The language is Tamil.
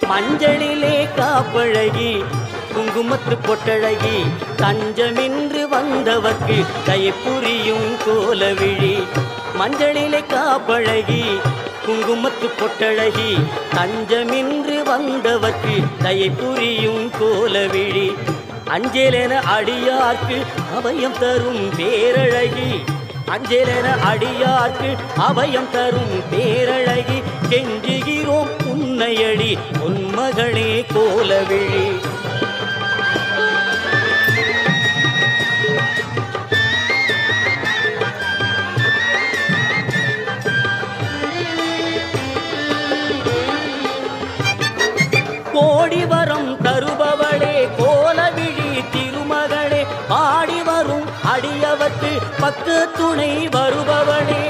மஞ்சளிலே காப்பழகி குங்குமத்து பொட்டழகி தஞ்சமின்று வந்தவர்க்கு தயை புரியும் கோலவிழி. மஞ்சளிலே காப்பழகி குங்குமத்து பொட்டழகி தஞ்சமின்று வந்தவர்க்கு தயை புரியும் கோலவிழி. அஞ்சலென அடியார்க்கு அபயம் தரும் பேரழகி. அஞ்சலென அடியார்க்கு அபயம் தரும் பேரழகி. கெஞ்சுகிறோம் உன்னையடி உன்மகளே கோலவிழி. கோடி வரம் தருபவளே கோலவிழி திருமகளே, பாடி வரும் அடியவர்க்கு பக்க துணை வருபவளே.